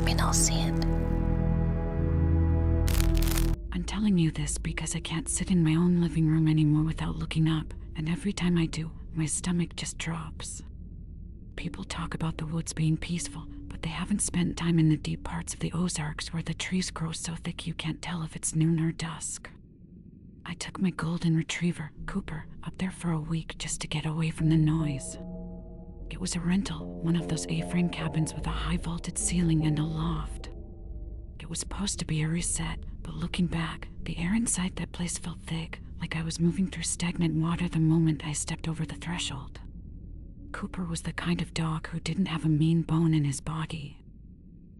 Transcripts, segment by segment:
mean I'll see it. I'm telling you this because I can't sit in my own living room anymore without looking up, and every time I do, my stomach just drops. People talk about the woods being peaceful, but they haven't spent time in the deep parts of the Ozarks where the trees grow so thick you can't tell if it's noon or dusk. I took my golden retriever, Cooper, up there for a week just to get away from the noise. It was a rental, one of those A-frame cabins with a high-vaulted ceiling and a loft. It was supposed to be a reset, but looking back, the air inside that place felt thick, like I was moving through stagnant water the moment I stepped over the threshold. Cooper was the kind of dog who didn't have a mean bone in his body.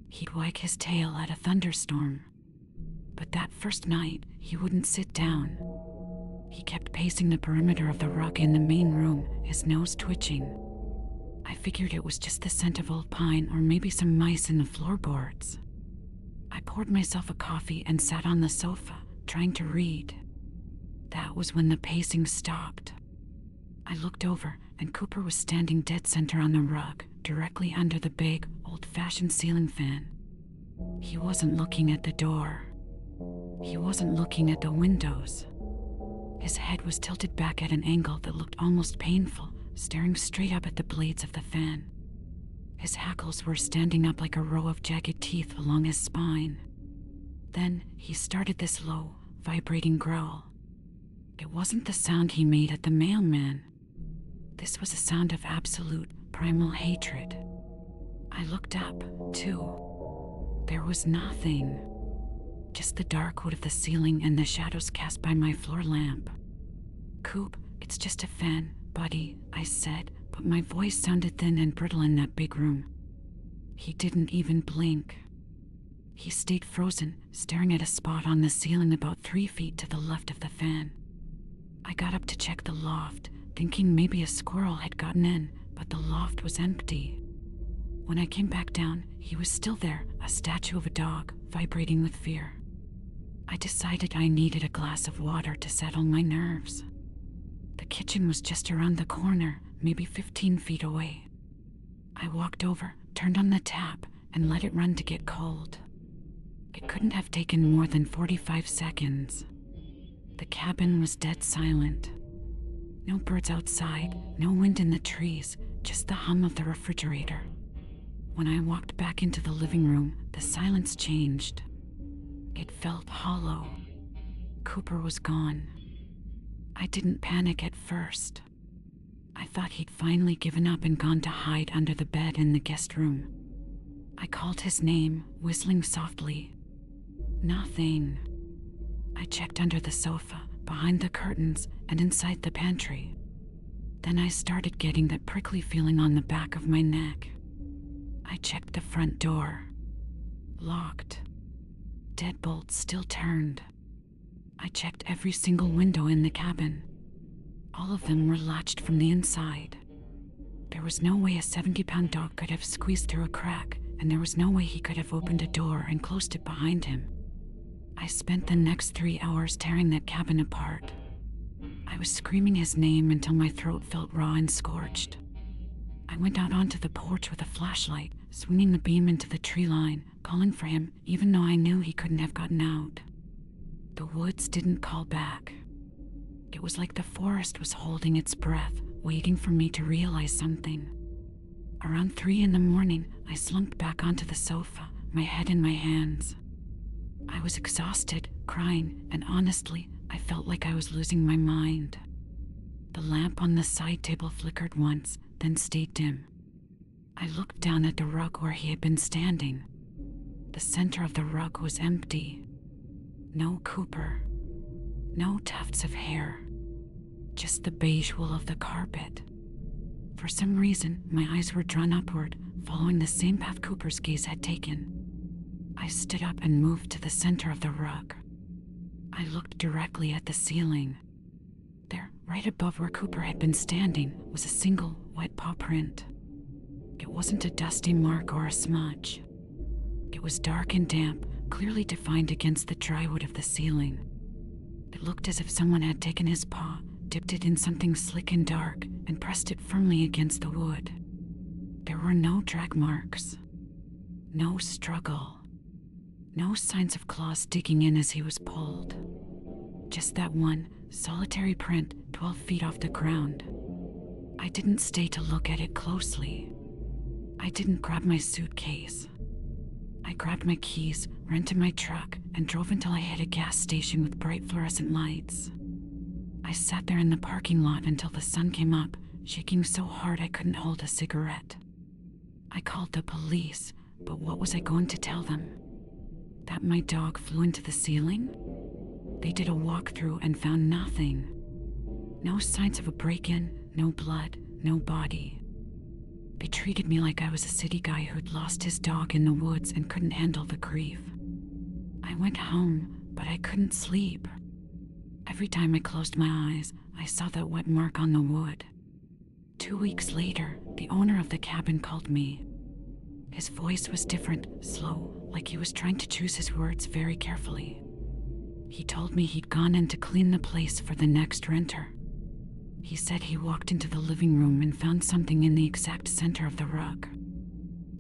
He'd wag his tail at a thunderstorm. But that first night, he wouldn't sit down. He kept pacing the perimeter of the rug in the main room, his nose twitching. I figured it was just the scent of old pine or maybe some mice in the floorboards. I poured myself a coffee and sat on the sofa, trying to read. That was when the pacing stopped. I looked over, and Cooper was standing dead center on the rug, directly under the big, old-fashioned ceiling fan. He wasn't looking at the door. He wasn't looking at the windows. His head was tilted back at an angle that looked almost painful, staring straight up at the blades of the fan. His hackles were standing up like a row of jagged teeth along his spine. Then he started this low, vibrating growl. It wasn't the sound he made at the mailman. This was a sound of absolute, primal hatred. I looked up, too. There was nothing. Just the dark wood of the ceiling and the shadows cast by my floor lamp. "Coop, it's just a fan, buddy," I said, but my voice sounded thin and brittle in that big room. He didn't even blink. He stayed frozen, staring at a spot on the ceiling about 3 feet to the left of the fan. I got up to check the loft, thinking maybe a squirrel had gotten in, but the loft was empty. When I came back down, he was still there, a statue of a dog, vibrating with fear. I decided I needed a glass of water to settle my nerves. The kitchen was just around the corner, maybe 15 feet away. I walked over, turned on the tap, and let it run to get cold. It couldn't have taken more than 45 seconds. The cabin was dead silent. No birds outside, no wind in the trees, just the hum of the refrigerator. When I walked back into the living room, the silence changed. It felt hollow. Cooper was gone. I didn't panic at first. I thought he'd finally given up and gone to hide under the bed in the guest room. I called his name, whistling softly. Nothing. I checked under the sofa, behind the curtains, and inside the pantry. Then I started getting that prickly feeling on the back of my neck. I checked the front door. Locked. Deadbolt still turned. I checked every single window in the cabin. All of them were latched from the inside. There was no way a 70-pound dog could have squeezed through a crack, and there was no way he could have opened a door and closed it behind him. I spent the next 3 hours tearing that cabin apart. I was screaming his name until my throat felt raw and scorched. I went out onto the porch with a flashlight, swinging the beam into the tree line, calling for him, even though I knew he couldn't have gotten out. The woods didn't call back. It was like the forest was holding its breath, waiting for me to realize something. Around 3 in the morning, I slumped back onto the sofa, my head in my hands. I was exhausted, crying, and honestly, I felt like I was losing my mind. The lamp on the side table flickered once, then stayed dim. I looked down at the rug where he had been standing. The center of the rug was empty. No Cooper. No tufts of hair. Just the beige wool of the carpet. For some reason, my eyes were drawn upward, following the same path Cooper's gaze had taken. I stood up and moved to the center of the rug. I looked directly at the ceiling. There, right above where Cooper had been standing, was a single, wet paw print. It wasn't a dusty mark or a smudge. It was dark and damp, clearly defined against the dry wood of the ceiling. It looked as if someone had taken his paw, dipped it in something slick and dark, and pressed it firmly against the wood. There were no drag marks. No struggle. No signs of claws digging in as he was pulled. Just that one solitary print 12 feet off the ground. I didn't stay to look at it closely. I didn't grab my suitcase. I grabbed my keys, ran to my truck, and drove until I hit a gas station with bright fluorescent lights. I sat there in the parking lot until the sun came up, shaking so hard I couldn't hold a cigarette. I called the police, but what was I going to tell them? That my dog flew into the ceiling? They did a walkthrough and found nothing. No signs of a break-in, no blood, no body. They treated me like I was a city guy who'd lost his dog in the woods and couldn't handle the grief. I went home, but I couldn't sleep. Every time I closed my eyes, I saw that wet mark on the wood. 2 weeks later, the owner of the cabin called me. His voice was different, slow, like he was trying to choose his words very carefully. He told me he'd gone in to clean the place for the next renter. He said he walked into the living room and found something in the exact center of the rug.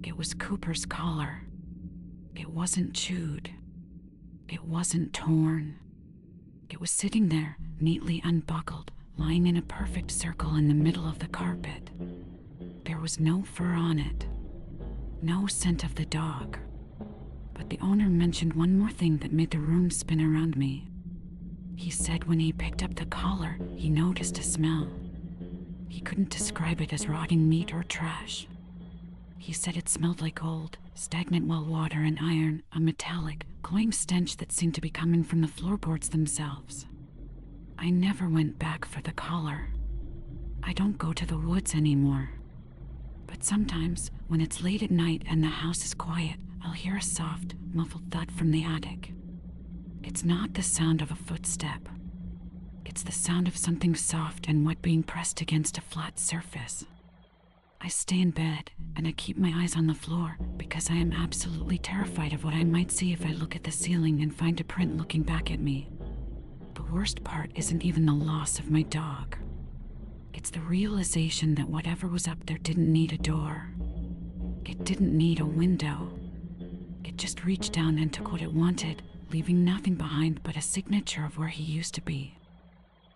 It was Cooper's collar. It wasn't chewed. It wasn't torn. It was sitting there, neatly unbuckled, lying in a perfect circle in the middle of the carpet. There was no fur on it. No scent of the dog. But the owner mentioned one more thing that made the room spin around me. He said when he picked up the collar, he noticed a smell. He couldn't describe it as rotting meat or trash. He said it smelled like old, stagnant well water and iron, a metallic, cloying stench that seemed to be coming from the floorboards themselves. I never went back for the collar. I don't go to the woods anymore. But sometimes, when it's late at night and the house is quiet, I'll hear a soft, muffled thud from the attic. It's not the sound of a footstep. It's the sound of something soft and wet being pressed against a flat surface. I stay in bed, and I keep my eyes on the floor because I am absolutely terrified of what I might see if I look at the ceiling and find a print looking back at me. The worst part isn't even the loss of my dog. It's the realization that whatever was up there didn't need a door. It didn't need a window. It just reached down and took what it wanted, leaving nothing behind but a signature of where he used to be.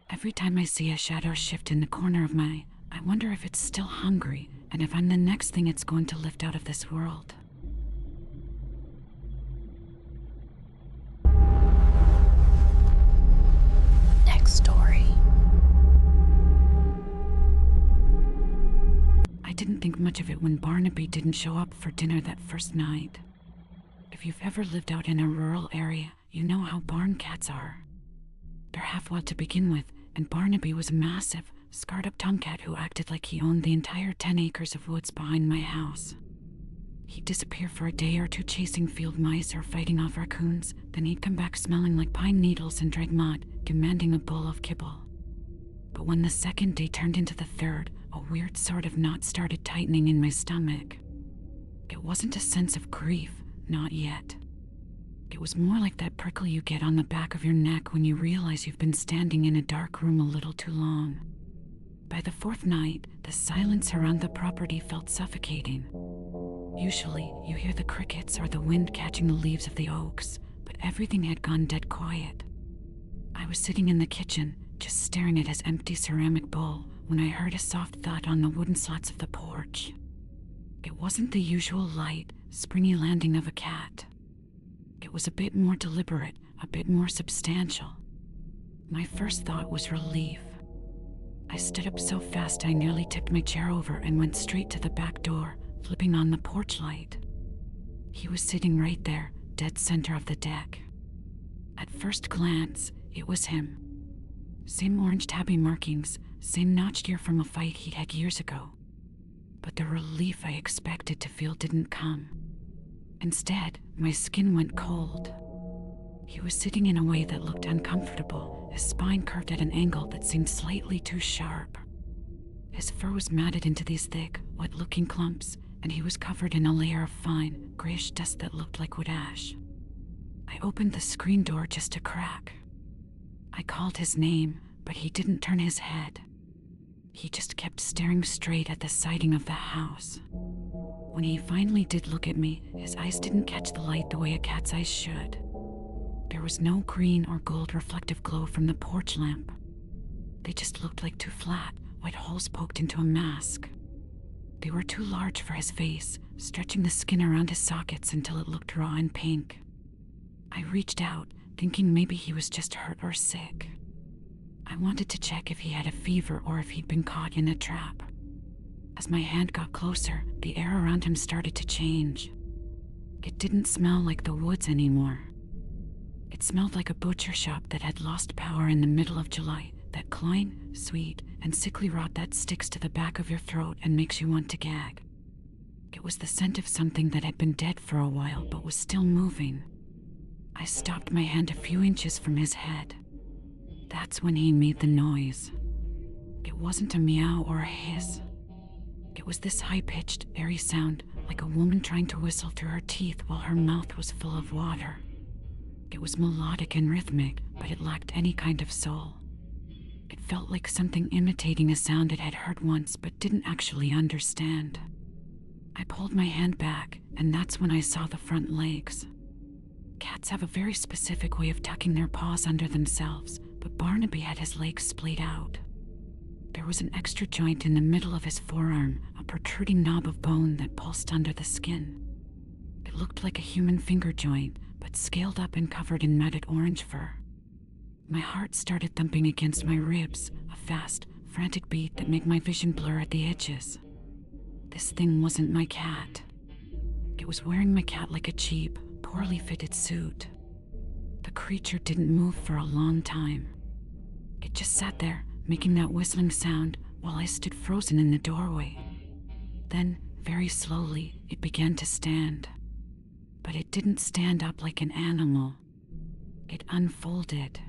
Every time I see a shadow shift in the corner of my eye, I wonder if it's still hungry and if I'm the next thing it's going to lift out of this world. Next story. I didn't think much of it when Barnaby didn't show up for dinner that first night. If you've ever lived out in a rural area, you know how barn cats are. They're half wild to begin with, and Barnaby was a massive, scarred-up tomcat who acted like he owned the entire 10 acres of woods behind my house. He'd disappear for a day or two chasing field mice or fighting off raccoons, then he'd come back smelling like pine needles and dried mud, demanding a bowl of kibble. But when the second day turned into the third, a weird sort of knot started tightening in my stomach. It wasn't a sense of grief, not yet. It was more like that prickle you get on the back of your neck when you realize you've been standing in a dark room a little too long. By the fourth night, the silence around the property felt suffocating. Usually, you hear the crickets or the wind catching the leaves of the oaks, but everything had gone dead quiet. I was sitting in the kitchen, just staring at his empty ceramic bowl, when I heard a soft thud on the wooden slats of the porch. It wasn't the usual light, springy landing of a cat. It was a bit more deliberate, a bit more substantial. My first thought was relief. I stood up so fast I nearly tipped my chair over and went straight to the back door, flipping on the porch light. He was sitting right there, dead center of the deck. At first glance, it was him. Same orange tabby markings, same notched ear from a fight he'd had years ago. But the relief I expected to feel didn't come. Instead, my skin went cold. He was sitting in a way that looked uncomfortable, his spine curved at an angle that seemed slightly too sharp. His fur was matted into these thick, wet-looking clumps, and he was covered in a layer of fine, grayish dust that looked like wood ash. I opened the screen door just a crack. I called his name, but he didn't turn his head. He just kept staring straight at the siding of the house. When he finally did look at me, his eyes didn't catch the light the way a cat's eyes should. There was no green or gold reflective glow from the porch lamp. They just looked like two flat, white holes poked into a mask. They were too large for his face, stretching the skin around his sockets until it looked raw and pink. I reached out, thinking maybe he was just hurt or sick. I wanted to check if he had a fever or if he'd been caught in a trap. As my hand got closer, the air around him started to change. It didn't smell like the woods anymore. It smelled like a butcher shop that had lost power in the middle of July, that cloying, sweet, and sickly rot that sticks to the back of your throat and makes you want to gag. It was the scent of something that had been dead for a while but was still moving. I stopped my hand a few inches from his head. That's when he made the noise. It wasn't a meow or a hiss. It was this high-pitched, airy sound, like a woman trying to whistle through her teeth while her mouth was full of water. It was melodic and rhythmic, but it lacked any kind of soul. It felt like something imitating a sound it had heard once but didn't actually understand. I pulled my hand back, and that's when I saw the front legs. Cats have a very specific way of tucking their paws under themselves, but Barnaby had his legs splayed out. There was an extra joint in the middle of his forearm, a protruding knob of bone that pulsed under the skin. It looked like a human finger joint, but scaled up and covered in matted orange fur. My heart started thumping against my ribs, a fast, frantic beat that made my vision blur at the edges. This thing wasn't my cat. It was wearing my cat like a cheap, poorly fitted suit. The creature didn't move for a long time. It just sat there, making that whistling sound, while I stood frozen in the doorway. Then, very slowly, it began to stand. But it didn't stand up like an animal. It unfolded.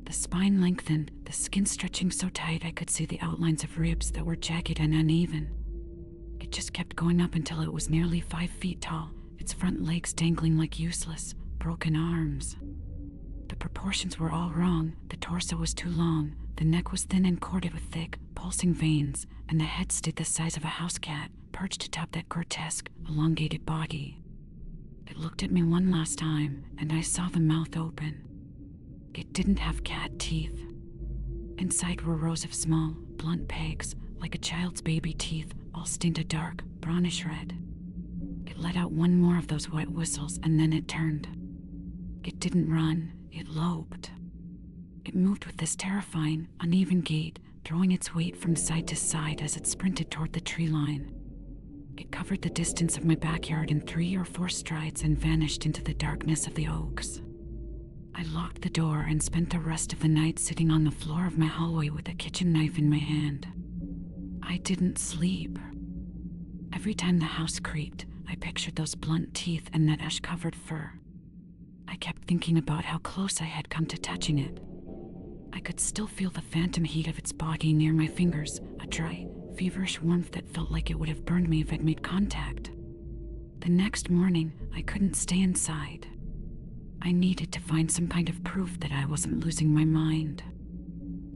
The spine lengthened, the skin stretching so tight I could see the outlines of ribs that were jagged and uneven. It just kept going up until it was nearly 5 feet tall, its front legs dangling like useless, broken arms. The proportions were all wrong. The torso was too long, the neck was thin and corded with thick, pulsing veins, and the head stayed the size of a house cat, perched atop that grotesque, elongated body. It looked at me one last time, and I saw the mouth open. It didn't have cat teeth. Inside were rows of small, blunt pegs, like a child's baby teeth, all stained a dark, brownish red. It let out one more of those wet whistles, and then it turned. It didn't run, it loped. It moved with this terrifying, uneven gait, throwing its weight from side to side as it sprinted toward the tree line. It covered the distance of my backyard in 3 or 4 strides and vanished into the darkness of the oaks. I locked the door and spent the rest of the night sitting on the floor of my hallway with a kitchen knife in my hand. I didn't sleep. Every time the house creaked, I pictured those blunt teeth and that ash-covered fur. I kept thinking about how close I had come to touching it. I could still feel the phantom heat of its body near my fingers, a dry, feverish warmth that felt like it would have burned me if I'd made contact. The next morning, I couldn't stay inside. I needed to find some kind of proof that I wasn't losing my mind.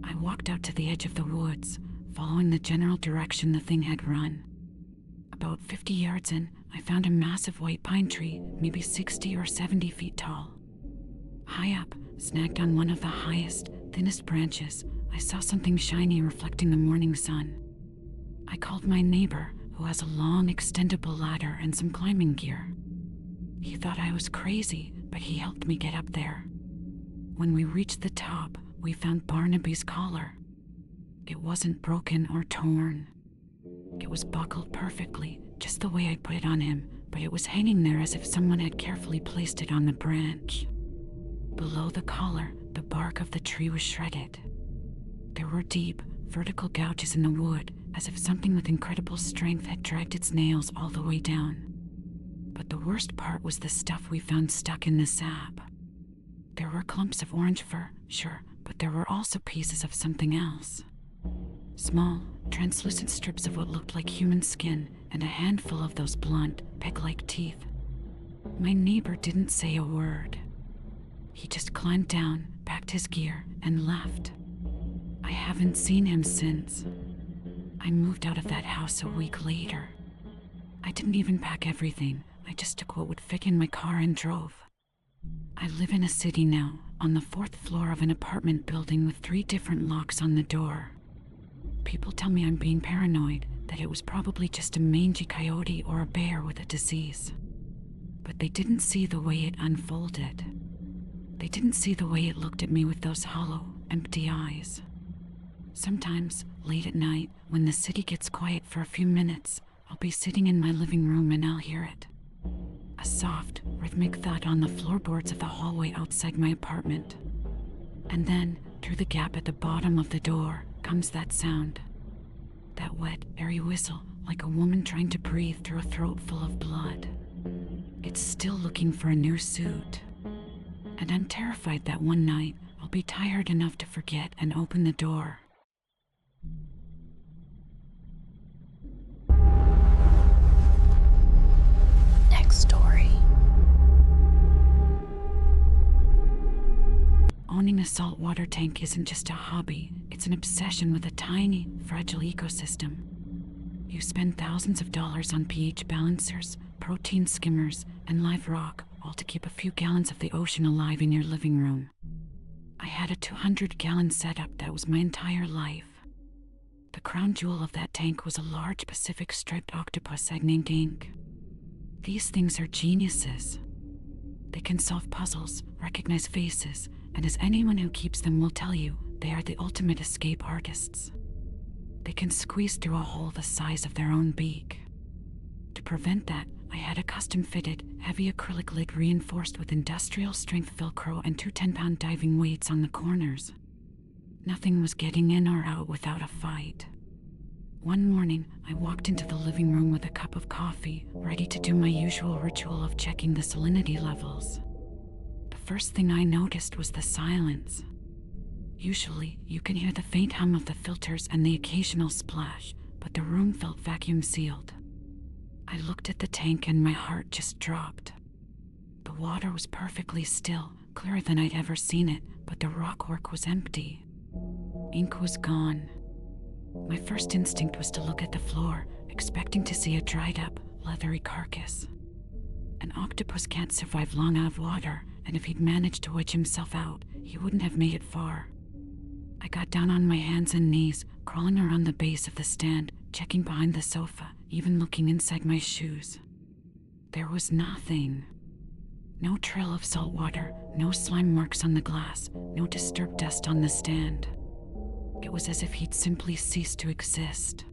I walked out to the edge of the woods, following the general direction the thing had run. About 50 yards in, I found a massive white pine tree, maybe 60 or 70 feet tall. High up, snagged on one of the highest, thinnest branches, I saw something shiny reflecting the morning sun. I called my neighbor, who has a long, extendable ladder and some climbing gear. He thought I was crazy, but he helped me get up there. When we reached the top, we found Barnaby's collar. It wasn't broken or torn. It was buckled perfectly, just the way I'd put it on him, but it was hanging there as if someone had carefully placed it on the branch. Below the collar, the bark of the tree was shredded. There were deep, vertical gouges in the wood, as if something with incredible strength had dragged its nails all the way down. But the worst part was the stuff we found stuck in the sap. There were clumps of orange fur, sure, but there were also pieces of something else. Small, translucent strips of what looked like human skin, and a handful of those blunt, peg-like teeth. My neighbor didn't say a word. He just climbed down, packed his gear, and left. I haven't seen him since. I moved out of that house a week later. I didn't even pack everything. I just took what would fit in my car and drove. I live in a city now, on the 4th floor of an apartment building with 3 different locks on the door. People tell me I'm being paranoid, that it was probably just a mangy coyote or a bear with a disease. But they didn't see the way it unfolded. They didn't see the way it looked at me with those hollow, empty eyes. Sometimes, late at night, when the city gets quiet for a few minutes, I'll be sitting in my living room and I'll hear it. A soft, rhythmic thud on the floorboards of the hallway outside my apartment. And then, through the gap at the bottom of the door, comes that sound. That wet, airy whistle, like a woman trying to breathe through a throat full of blood. It's still looking for a new suit. And I'm terrified that one night, I'll be tired enough to forget and open the door. Next story. Owning a saltwater tank isn't just a hobby, it's an obsession with a tiny, fragile ecosystem. You spend thousands of dollars on pH balancers, protein skimmers, and live rock, all to keep a few gallons of the ocean alive in your living room. I had a 200-gallon setup that was my entire life. The crown jewel of that tank was a large Pacific striped octopus egg named Ink. These things are geniuses. They can solve puzzles, recognize faces, and as anyone who keeps them will tell you, they are the ultimate escape artists. They can squeeze through a hole the size of their own beak. To prevent that, I had a custom-fitted, heavy acrylic lid reinforced with industrial-strength Velcro and 2 10-pound diving weights on the corners. Nothing was getting in or out without a fight. One morning, I walked into the living room with a cup of coffee, ready to do my usual ritual of checking the salinity levels. The first thing I noticed was the silence. Usually, you can hear the faint hum of the filters and the occasional splash, but the room felt vacuum-sealed. I looked at the tank and my heart just dropped. The water was perfectly still, clearer than I'd ever seen it, but the rockwork was empty. Ink was gone. My first instinct was to look at the floor, expecting to see a dried-up, leathery carcass. An octopus can't survive long out of water, and if he'd managed to wedge himself out, he wouldn't have made it far. I got down on my hands and knees, crawling around the base of the stand, checking behind the sofa, even looking inside my shoes. There was nothing. No trail of salt water, no slime marks on the glass, no disturbed dust on the stand. It was as if he'd simply ceased to exist.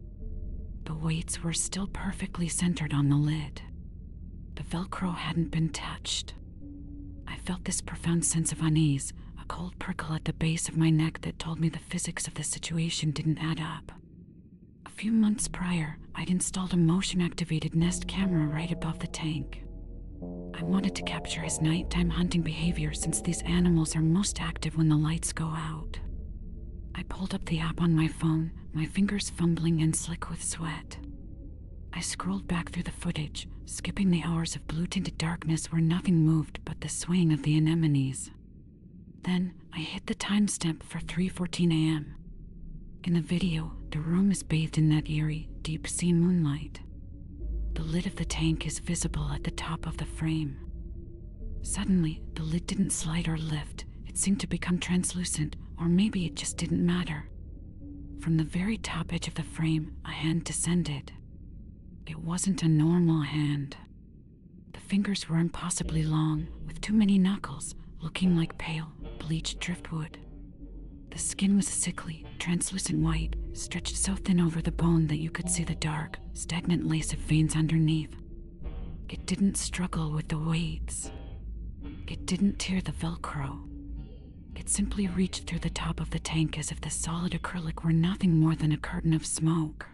The weights were still perfectly centered on the lid. The Velcro hadn't been touched. I felt this profound sense of unease, a cold prickle at the base of my neck that told me the physics of the situation didn't add up. A few months prior, I'd installed a motion-activated Nest camera right above the tank. I wanted to capture his nighttime hunting behavior since these animals are most active when the lights go out. I pulled up the app on my phone, my fingers fumbling and slick with sweat. I scrolled back through the footage, skipping the hours of blue-tinted darkness where nothing moved but the swaying of the anemones. Then, I hit the timestamp for 3:14 a.m. In the video, the room is bathed in that eerie, deep-sea moonlight. The lid of the tank is visible at the top of the frame. Suddenly, the lid didn't slide or lift. It seemed to become translucent, or maybe it just didn't matter. From the very top edge of the frame, a hand descended. It wasn't a normal hand. The fingers were impossibly long, with too many knuckles, looking like pale, bleached driftwood. The skin was sickly, translucent white, stretched so thin over the bone that you could see the dark, stagnant lace of veins underneath. It didn't struggle with the weights. It didn't tear the Velcro. It simply reached through the top of the tank as if the solid acrylic were nothing more than a curtain of smoke.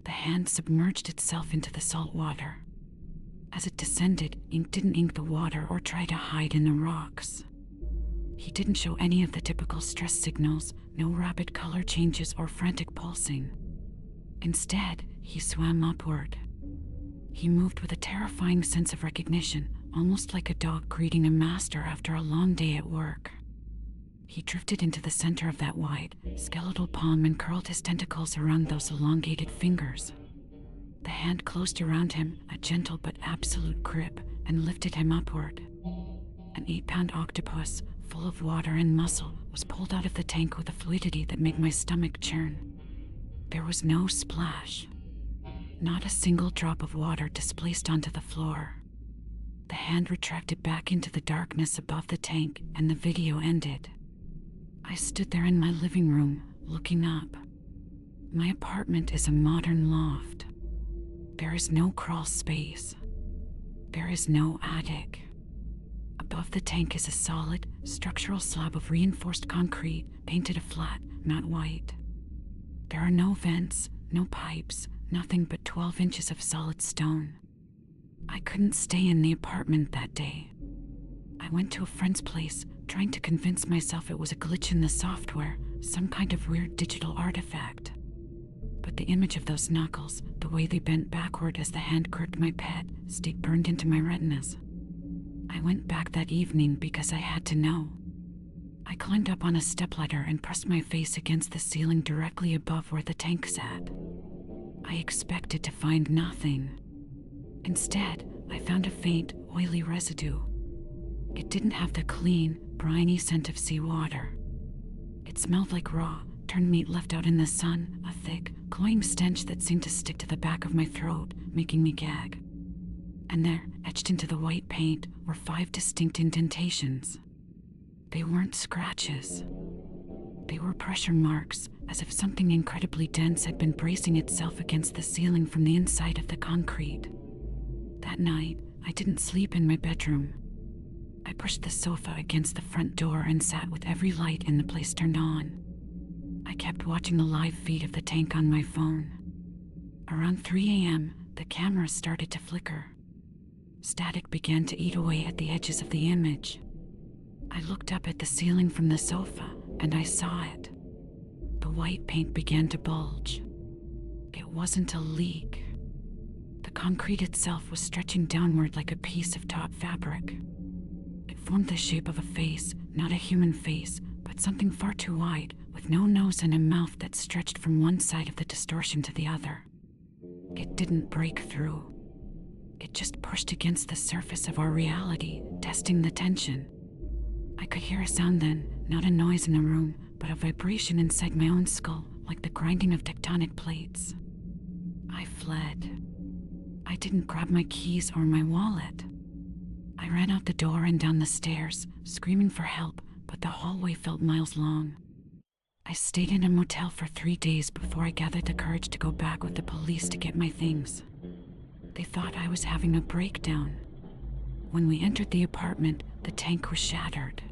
The hand submerged itself into the salt water. As it descended, Ink didn't ink the water or try to hide in the rocks. He didn't show any of the typical stress signals, no rapid color changes or frantic pulsing. Instead, he swam upward. He moved with a terrifying sense of recognition, almost like a dog greeting a master after a long day at work. He drifted into the center of that wide, skeletal palm and curled his tentacles around those elongated fingers. The hand closed around him, a gentle but absolute grip, and lifted him upward. An 8-pound octopus, full of water and muscle, was pulled out of the tank with a fluidity that made my stomach churn. There was no splash. Not a single drop of water displaced onto the floor. The hand retracted back into the darkness above the tank, and the video ended. I stood there in my living room, looking up. My apartment is a modern loft. There is no crawl space. There is no attic. Above the tank is a solid, structural slab of reinforced concrete, painted a flat, matte white. There are no vents, no pipes, nothing but 12 inches of solid stone. I couldn't stay in the apartment that day. I went to a friend's place, trying to convince myself it was a glitch in the software, some kind of weird digital artifact. But the image of those knuckles, the way they bent backward as the hand gripped my pet, stayed burned into my retinas. I went back that evening because I had to know. I climbed up on a stepladder and pressed my face against the ceiling directly above where the tank sat. I expected to find nothing. Instead, I found a faint, oily residue. It didn't have the clean, briny scent of seawater. It smelled like raw, turned meat left out in the sun, a thick, cloying stench that seemed to stick to the back of my throat, making me gag. And there, etched into the white paint, were 5 distinct indentations. They weren't scratches. They were pressure marks, as if something incredibly dense had been bracing itself against the ceiling from the inside of the concrete. That night, I didn't sleep in my bedroom. I pushed the sofa against the front door and sat with every light in the place turned on. I kept watching the live feed of the tank on my phone. Around 3 a.m., the camera started to flicker. Static began to eat away at the edges of the image. I looked up at the ceiling from the sofa, and I saw it. The white paint began to bulge. It wasn't a leak. The concrete itself was stretching downward like a piece of taut fabric. It formed the shape of a face, not a human face, but something far too wide, with no nose and a mouth that stretched from one side of the distortion to the other. It didn't break through. It just pushed against the surface of our reality, testing the tension. I could hear a sound then, not a noise in the room, but a vibration inside my own skull, like the grinding of tectonic plates. I fled. I didn't grab my keys or my wallet. I ran out the door and down the stairs, screaming for help, but the hallway felt miles long. I stayed in a motel for 3 days before I gathered the courage to go back with the police to get my things. They thought I was having a breakdown. When we entered the apartment, the tank was shattered.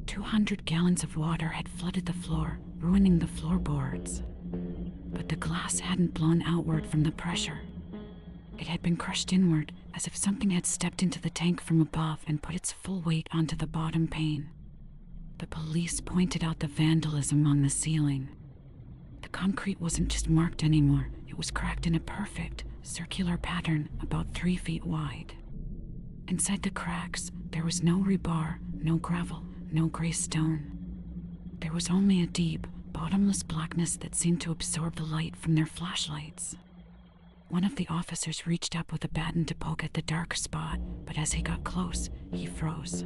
200 gallons of water had flooded the floor, ruining the floorboards. But the glass hadn't blown outward from the pressure. It had been crushed inward, as if something had stepped into the tank from above and put its full weight onto the bottom pane. The police pointed out the vandalism on the ceiling. The concrete wasn't just marked anymore, it was cracked in a perfect, circular pattern about 3 feet wide. Inside the cracks, there was no rebar, no gravel, no gray stone. There was only a deep, bottomless blackness that seemed to absorb the light from their flashlights. One of the officers reached up with a baton to poke at the dark spot, but as he got close, he froze.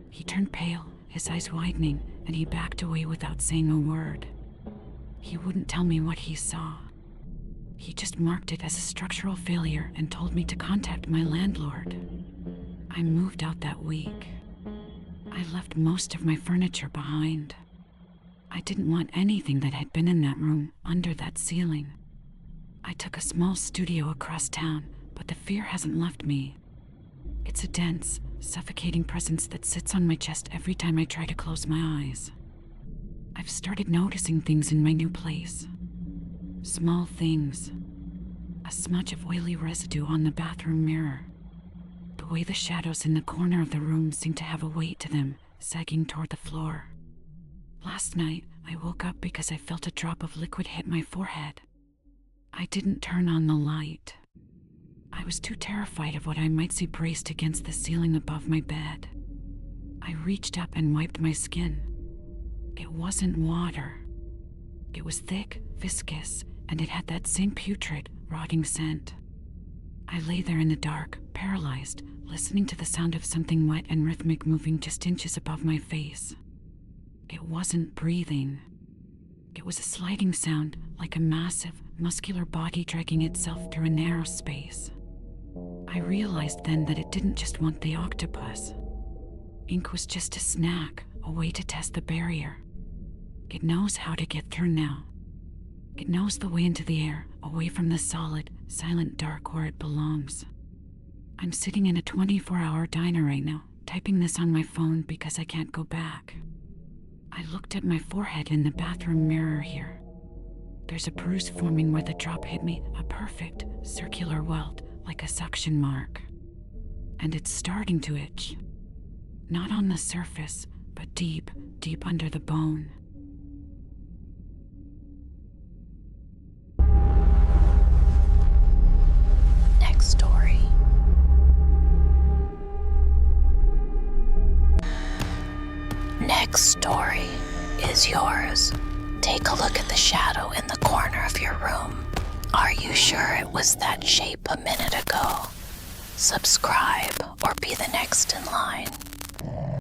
He turned pale, his eyes widening, and he backed away without saying a word. He wouldn't tell me what he saw. He just marked it as a structural failure and told me to contact my landlord. I moved out that week. I left most of my furniture behind. I didn't want anything that had been in that room under that ceiling. I took a small studio across town, but the fear hasn't left me. It's a dense, suffocating presence that sits on my chest every time I try to close my eyes. I've started noticing things in my new place. Small things. A smudge of oily residue on the bathroom mirror. The way the shadows in the corner of the room seem to have a weight to them, sagging toward the floor. Last night, I woke up because I felt a drop of liquid hit my forehead. I didn't turn on the light. I was too terrified of what I might see braced against the ceiling above my bed. I reached up and wiped my skin. It wasn't water. It was thick, viscous, and it had that same putrid, rotting scent. I lay there in the dark, paralyzed, listening to the sound of something wet and rhythmic moving just inches above my face. It wasn't breathing. It was a sliding sound, like a massive, muscular body dragging itself through a narrow space. I realized then that it didn't just want the octopus. Ink was just a snack, a way to test the barrier. It knows how to get through now. It knows the way into the air, away from the solid, silent dark where it belongs. I'm sitting in a 24-hour diner right now, typing this on my phone because I can't go back. I looked at my forehead in the bathroom mirror here. There's a bruise forming where the drop hit me, a perfect, circular welt, like a suction mark. And it's starting to itch. Not on the surface, but deep, deep under the bone. Next story. Next story is yours. Take a look at the shadow in the corner of your room. Are you sure it was that shape a minute ago? Subscribe or be the next in line.